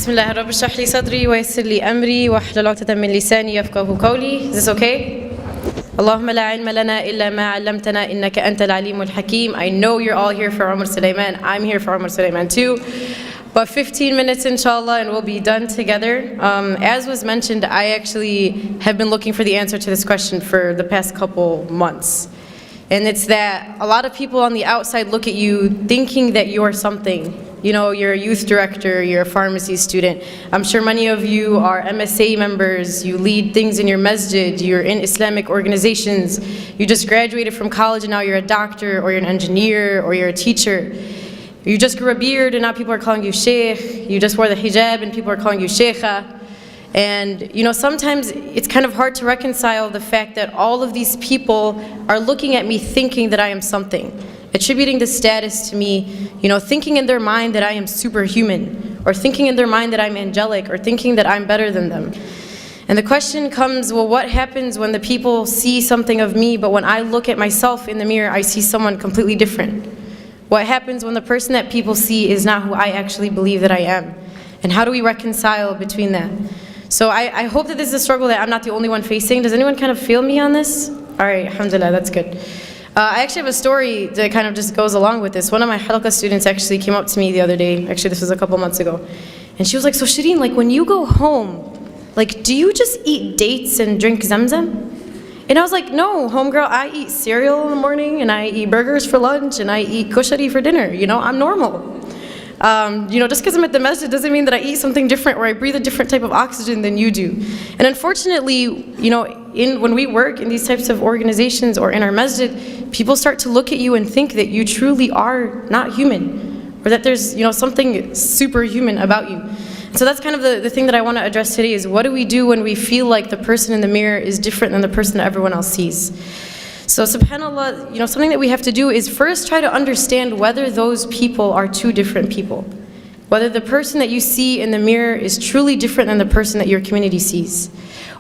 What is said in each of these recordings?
بسم الله رب اشرح لي صدري ويسر لي أمري واحلل عقدة من لساني يفقهوا قولي. Is this okay? اللهم لا علم لنا إلا ما علمتنا إنك أنت العليم الحكيم. I know you're all here for Umar Sulaiman. I'm here for Umar Sulaiman too. But 15 minutes inshallah and we'll be done together. As was mentioned, I actually have been looking for the answer to this question for the past couple months. And it's that a lot of people on the outside look at you thinking that you're something. You know, you're a youth director, you're a pharmacy student. I'm sure many of you are MSA members, you lead things in your masjid, you're in Islamic organizations, you just graduated from college and now you're a doctor or you're an engineer or you're a teacher. You just grew a beard and now people are calling you sheikh. You just wore the hijab and people are calling you sheikha. And you know, sometimes it's kind of hard to reconcile the fact that all of these people are looking at me thinking that I am something, attributing the status to me, you know, thinking in their mind that I am superhuman, or thinking in their mind that I'm angelic, or thinking that I'm better than them. And the question comes, well, what happens when the people see something of me, but when I look at myself in the mirror, I see someone completely different? What happens when the person that people see is not who I actually believe that I am? And how do we reconcile between that? So I hope that this is a struggle that I'm not the only one facing. Does anyone kind of feel me on this? All right, alhamdulillah, that's good. I actually have a story that kind of just goes along with this. One of my halqa students actually came up to me the other day. Actually, this was a couple months ago. And she was like, so Shireen, like when you go home, like do you just eat dates and drink zamzam? And I was like, no, homegirl, I eat cereal in the morning and I eat burgers for lunch and I eat kushari for dinner. You know, I'm normal. You know, just because I'm at the masjid doesn't mean that I eat something different or I breathe a different type of oxygen than you do. And unfortunately, you know, when we work in these types of organizations or in our masjid, people start to look at you and think that you truly are not human, or that there's, you know, something superhuman about you. So that's kind of the thing that I want to address today is what do we do when we feel like the person in the mirror is different than the person that everyone else sees? So subhanAllah, you know, something that we have to do is first try to understand whether those people are two different people. Whether the person that you see in the mirror is truly different than the person that your community sees.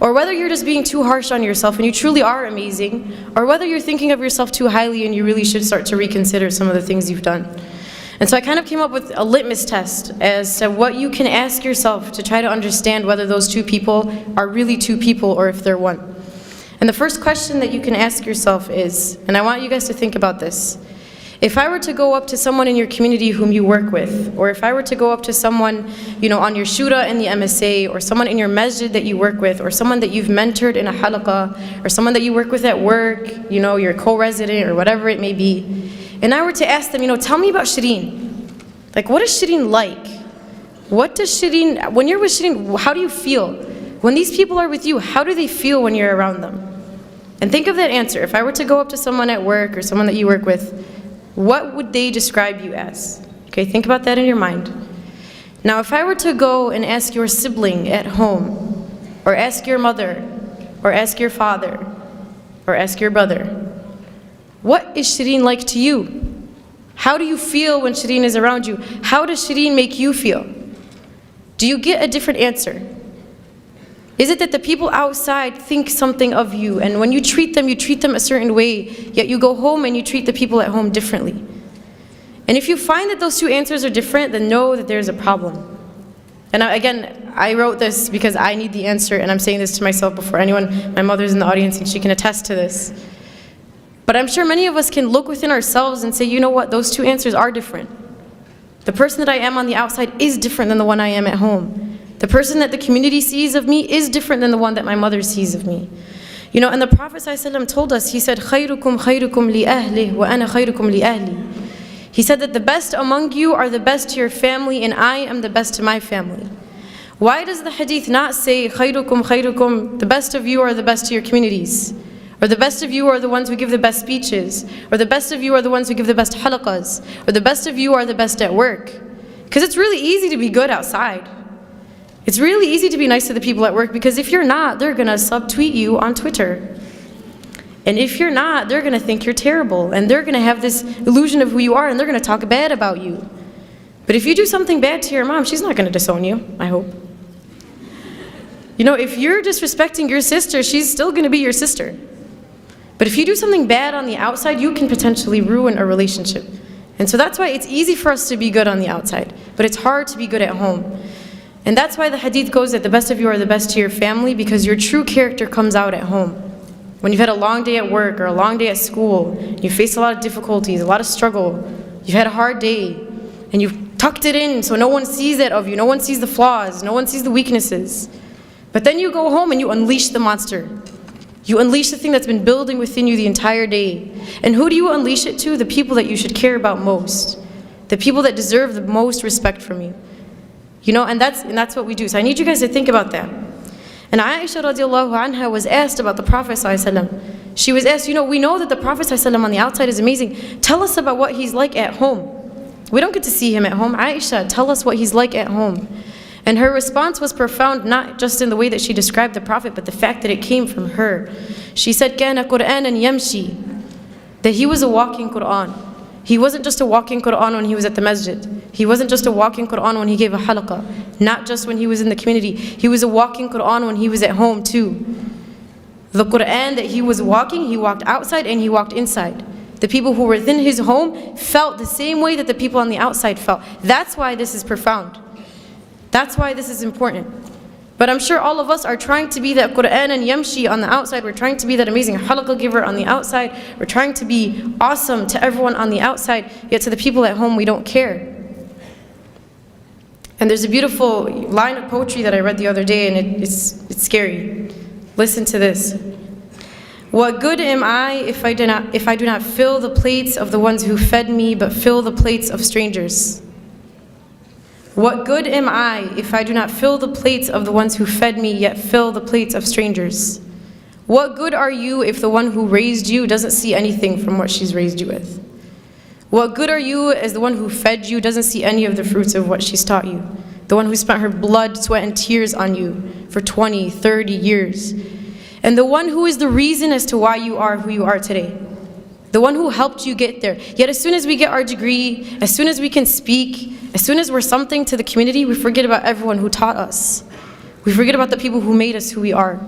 Or whether you're just being too harsh on yourself and you truly are amazing. Or whether you're thinking of yourself too highly and you really should start to reconsider some of the things you've done. And so I kind of came up with a litmus test as to what you can ask yourself to try to understand whether those two people are really two people or if they're one. And the first question that you can ask yourself is, and I want you guys to think about this, if I were to go up to someone in your community whom you work with, or if I were to go up to someone, you know, on your shura in the MSA, or someone in your masjid that you work with, or someone that you've mentored in a halaqah, or someone that you work with at work, you know, your co-resident, or whatever it may be, and I were to ask them, you know, tell me about Shireen. Like, what is Shireen like? What does Shireen, when you're with Shireen, how do you feel? When these people are with you, how do they feel when you're around them? And think of that answer. If I were to go up to someone at work or someone that you work with, what would they describe you as? Okay, think about that in your mind. Now, if I were to go and ask your sibling at home, or ask your mother, or ask your father, or ask your brother, what is Shireen like to you? How do you feel when Shireen is around you? How does Shireen make you feel? Do you get a different answer? Is it that the people outside think something of you, and when you treat them a certain way, yet you go home and you treat the people at home differently? And if you find that those two answers are different, then know that there's a problem. And again, I wrote this because I need the answer, and I'm saying this to myself before anyone. My mother's in the audience and she can attest to this. But I'm sure many of us can look within ourselves and say, you know what, those two answers are different. The person that I am on the outside is different than the one I am at home. The person that the community sees of me is different than the one that my mother sees of me. You know, and the Prophet ﷺ told us, he said, خَيْرُكُمْ خَيْرُكُمْ لِأَهْلِهِ وَأَنَا خَيْرُكُمْ لِأَهْلِي. He said that the best among you are the best to your family and I am the best to my family. Why does the hadith not say, خَيْرُكُمْ خَيْرُكُمْ, the best of you are the best to your communities? Or the best of you are the ones who give the best speeches? Or the best of you are the ones who give the best halaqas? Or the best of you are the best at work? Because it's really easy to be good outside. It's really easy to be nice to the people at work because if you're not, they're going to subtweet you on Twitter. And if you're not, they're going to think you're terrible. And they're going to have this illusion of who you are and they're going to talk bad about you. But if you do something bad to your mom, she's not going to disown you, I hope. You know, if you're disrespecting your sister, she's still going to be your sister. But if you do something bad on the outside, you can potentially ruin a relationship. And so that's why it's easy for us to be good on the outside, but it's hard to be good at home. And that's why the hadith goes that the best of you are the best to your family, because your true character comes out at home. When you've had a long day at work or a long day at school, you face a lot of difficulties, a lot of struggle, you've had a hard day, and you've tucked it in so no one sees it of you, no one sees the flaws, no one sees the weaknesses. But then you go home and you unleash the monster. You unleash the thing that's been building within you the entire day. And who do you unleash it to? The people that you should care about most. The people that deserve the most respect from you. You know, and that's what we do. So I need you guys to think about that. And Aisha radiallahu anha was asked about the Prophet ﷺ. She was asked, you know, we know that the Prophet ﷺ on the outside is amazing. Tell us about what he's like at home. We don't get to see him at home. Aisha, tell us what he's like at home. And her response was profound, not just in the way that she described the Prophet, but the fact that it came from her. She said, كَانَ قُرْآنًا يَمْشِي, that he was a walking Qur'an. He wasn't just a walking Qur'an when he was at the masjid. He wasn't just a walking Qur'an when he gave a halaqah. Not just when he was in the community. He was a walking Qur'an when he was at home too. The Qur'an that he was walking, he walked outside and he walked inside. The people who were within his home felt the same way that the people on the outside felt. That's why this is profound. That's why this is important. But I'm sure all of us are trying to be that Qur'an and Yamshi on the outside. We're trying to be that amazing halaqah giver on the outside. We're trying to be awesome to everyone on the outside, yet to the people at home we don't care. And there's a beautiful line of poetry that I read the other day, and it's scary. Listen to this. What good am I if I do not fill the plates of the ones who fed me, but fill the plates of strangers? What good am I if I do not fill the plates of the ones who fed me, yet fill the plates of strangers? What good are you if the one who raised you doesn't see anything from what she's raised you with? What good are you as the one who fed you doesn't see any of the fruits of what she's taught you? The one who spent her blood, sweat, and tears on you for 20, 30 years. And the one who is the reason as to why you are who you are today. The one who helped you get there. Yet as soon as we get our degree, as soon as we can speak, as soon as we're something to the community, we forget about everyone who taught us. We forget about the people who made us who we are.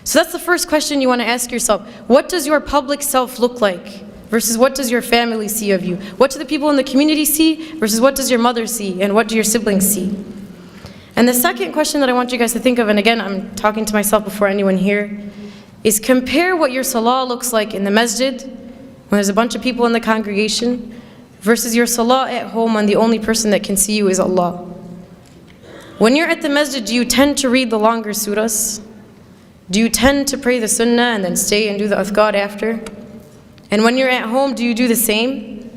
So that's the first question you want to ask yourself. What does your public self look like? Versus what does your family see of you? What do the people in the community see? Versus what does your mother see? And what do your siblings see? And the second question that I want you guys to think of, and again, I'm talking to myself before anyone here, is compare what your salah looks like in the masjid, when there's a bunch of people in the congregation, versus your salah at home when the only person that can see you is Allah. When you're at the masjid, do you tend to read the longer surahs? Do you tend to pray the sunnah and then stay and do the adhkar after? And when you're at home, do you do the same?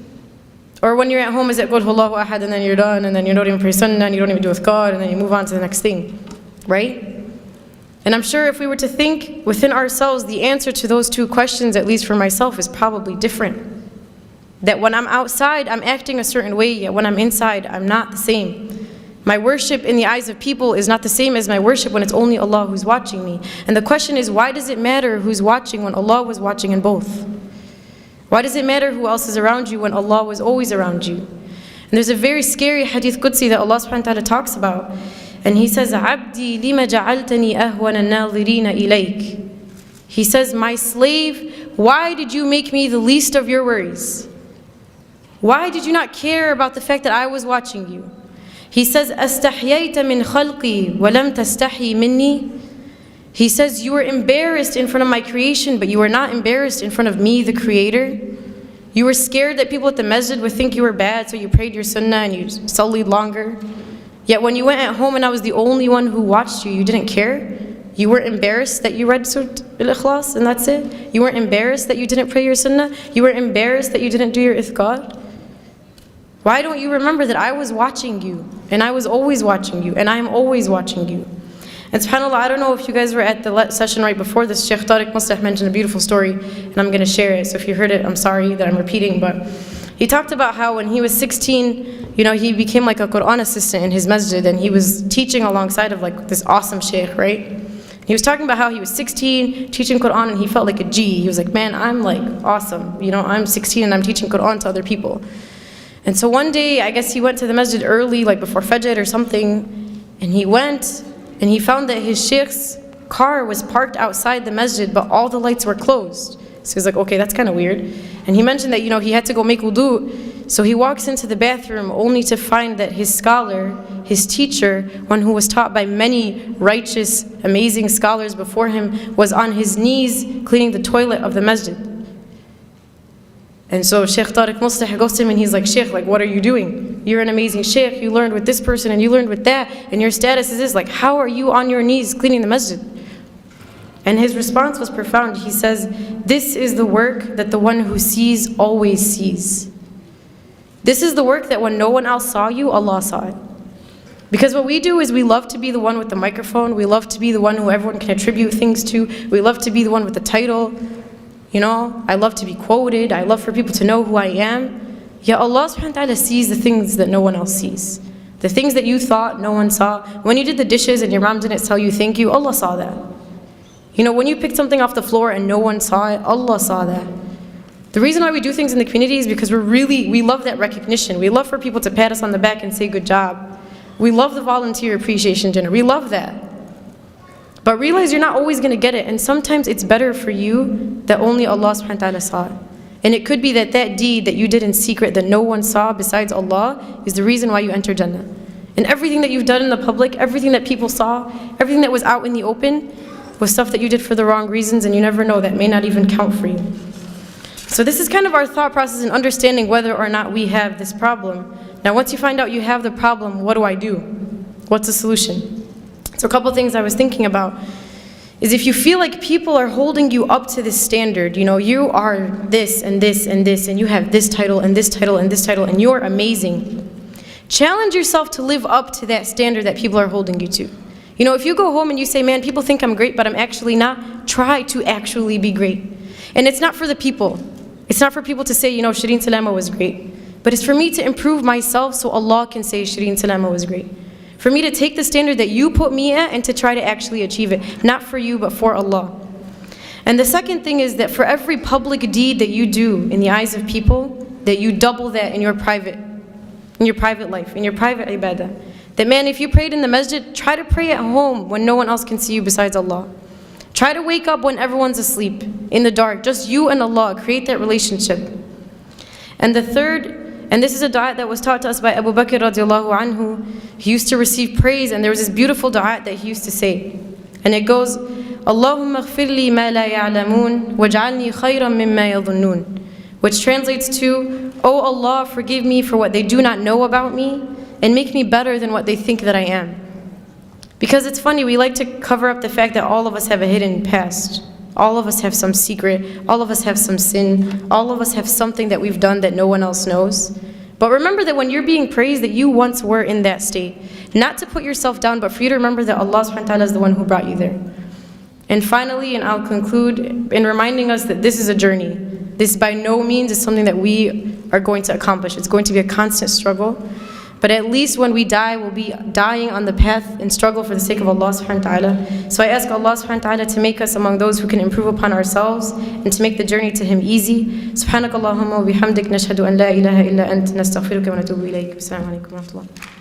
Or when you're at home, is it Qul Huwallahu Ahad and then you're done, and then you don't even pray sunnah and you don't even do adhkar, and then you move on to the next thing, right? And I'm sure if we were to think within ourselves, the answer to those two questions, at least for myself, is probably different. That when I'm outside, I'm acting a certain way, yet when I'm inside, I'm not the same. My worship in the eyes of people is not the same as my worship when it's only Allah who's watching me. And the question is, why does it matter who's watching when Allah was watching in both? Why does it matter who else is around you when Allah was always around you? And there's a very scary hadith Qudsi that Allah subhanahu wa ta'ala talks about. And He says, عَبْدِي لِمَ جَعَلْتَنِي أَهْوَنَ النَّاظِرِينَ إِلَيْكَ. He says, my slave, why did you make me the least of your worries? Why did you not care about the fact that I was watching you? He says, أَسْتَحْيَيْتَ مِنْ خَلْقِي وَلَمْ تَسْتَحْيِ مِنِّي. He says, you were embarrassed in front of my creation, but you were not embarrassed in front of me, the Creator. You were scared that people at the masjid would think you were bad, so you prayed your sunnah and you sullied longer. Yet when you went at home and I was the only one who watched you, you didn't care. You weren't embarrassed that you read Surah Al-Ikhlas and that's it. You weren't embarrassed that you didn't pray your sunnah. You weren't embarrassed that you didn't do your ithqar. Why don't you remember that I was watching you, and I was always watching you, and I am always watching you? And subhanAllah, I don't know if you guys were at the session right before this. Sheikh Tariq Muslih mentioned a beautiful story, and I'm going to share it. So if you heard it, I'm sorry that I'm repeating, but he talked about how when he was 16, he became like a Quran assistant in his masjid, and he was teaching alongside of like this awesome sheikh, right? He was talking about how he was 16, teaching Quran, and he felt like a G. He was like, man, I'm like awesome. I'm 16 and I'm teaching Quran to other people. And so one day, I guess he went to the masjid early, like before Fajr or something, and he went and he found that his sheikh's car was parked outside the masjid, but all the lights were closed. So he was like, okay, that's kind of weird. And he mentioned that, he had to go make wudu So he walks into the bathroom only to find that his scholar, his teacher, one who was taught by many righteous, amazing scholars before him, was on his knees cleaning the toilet of the masjid. And so Sheikh Tariq Muslih goes to him and he's like, Sheikh, like, what are you doing? You're an amazing Sheikh, you learned with this person and you learned with that, and your status is this, like, how are you on your knees cleaning the masjid? And his response was profound. He says, this is the work that the one who sees always sees. This is the work that when no one else saw you, Allah saw it. Because what we do is we love to be the one with the microphone, we love to be the one who everyone can attribute things to, we love to be the one with the title. You know, I love to be quoted, I love for people to know who I am. Yet Allah subhanahu wa ta'ala sees the things that no one else sees. The things that you thought no one saw. When you did the dishes and your mom didn't tell you thank you, Allah saw that. You know, when you picked something off the floor and no one saw it, Allah saw that. The reason why we do things in the community is because we love that recognition. We love for people to pat us on the back and say good job. We love the volunteer appreciation dinner. We love that. But realize you're not always going to get it, and sometimes it's better for you that only Allah subhanahu wa ta'ala saw it. And it could be that that deed that you did in secret that no one saw besides Allah is the reason why you enter Jannah. And everything that you've done in the public, everything that people saw, everything that was out in the open was stuff that you did for the wrong reasons, and you never know, that may not even count for you. So this is kind of our thought process in understanding whether or not we have this problem. Now once you find out you have the problem, what do I do? What's the solution? So a couple things I was thinking about is if you feel like people are holding you up to this standard, you know, you are this and this and this, and you have this title and this title and this title, and you're amazing. Challenge yourself to live up to that standard that people are holding you to. You know, if you go home and you say, man, people think I'm great, but I'm actually not, try to actually be great. And it's not for the people. It's not for people to say, you know, Shireen Salama was great. But it's for me to improve myself so Allah can say Shireen Salama was great. For me to take the standard that you put me at and to try to actually achieve it. Not for you, but for Allah. And the second thing is that for every public deed that you do in the eyes of people, that you double that in your private life, in your private ibadah. That man, if you prayed in the masjid, try to pray at home when no one else can see you besides Allah. Try to wake up when everyone's asleep, in the dark, just you and Allah. Create that relationship. And the third, and this is a dua that was taught to us by Abu Bakr radiallahu anhu. He used to receive praise, and there was this beautiful dua that he used to say. And it goes, Allahumma ghfir li ma la ya'lamun, waj'alni khayran mimma yadhunnun. Which translates to, Oh Allah, forgive me for what they do not know about me, and make me better than what they think that I am. Because it's funny, we like to cover up the fact that all of us have a hidden past. All of us have some secret, all of us have some sin, all of us have something that we've done that no one else knows. But remember that when you're being praised, that you once were in that state. Not to put yourself down, but for you to remember that Allah subhanahu wa ta'ala is the one who brought you there. And finally, and I'll conclude in reminding us that this is a journey. This by no means is something that we are going to accomplish. It's going to be a constant struggle. But at least when we die, we'll be dying on the path and struggle for the sake of Allah subhanahu wa ta'ala. So I ask Allah subhanahu wa ta'ala to make us among those who can improve upon ourselves and to make the journey to Him easy. Subhanakallahumma wa bihamdik nashhadu an la ilaha illa ant nastaghfiruka wa natubu ilayk. Assalamu alaikum wa rahmatullah.